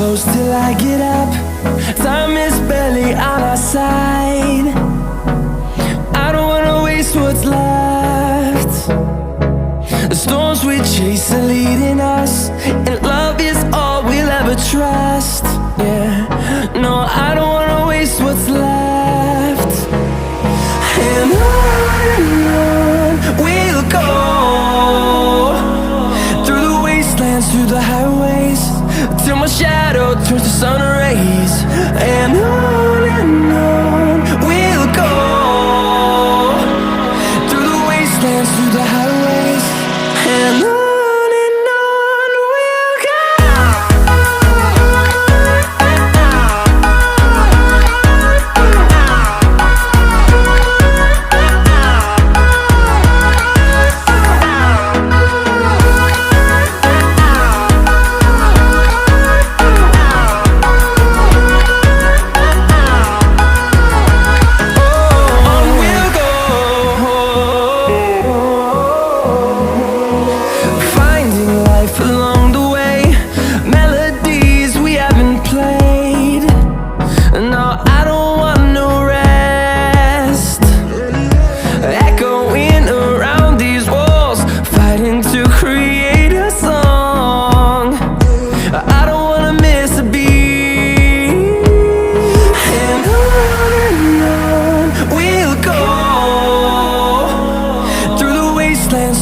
close till I get up. Time is barely on our side. I don't wanna waste what's left. The storms we chase are leading us, and love is all we'll ever trust. Yeah, no, I don't wanna waste what's left. And on we'll go, through the wastelands, through the highways, till my shadow turns to sun rays. And on we'll go, through the wastelands, through the highways, and on we'll go.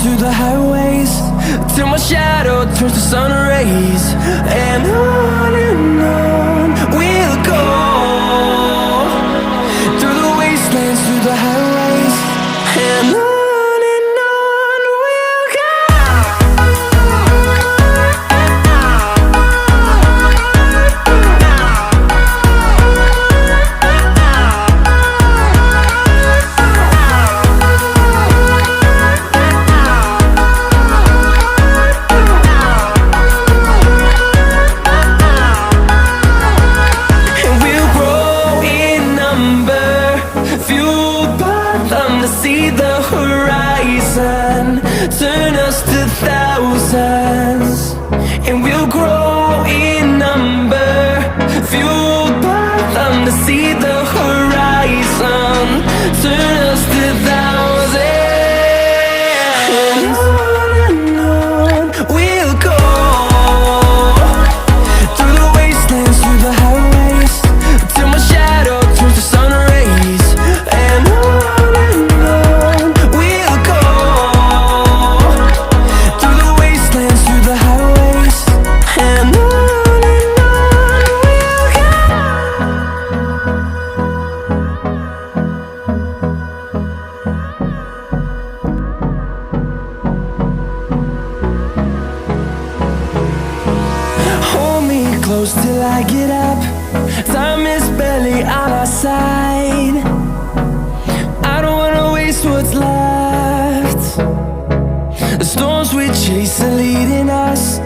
Through the highways, till my shadow turns to sun rays. And on we'll go, through the wastelands, through the highways, and on we'll go. See the horizon, turn us to thousands, and we'll grow in number, fueled by them. To see the horizon, turn us to thousands, and on we'll go, through the wastelands, through the highways, till my shadow turns to sun rays. And close till I get up. Time is barely on our side. I don't wanna waste what's left. The storms we chase are leading us,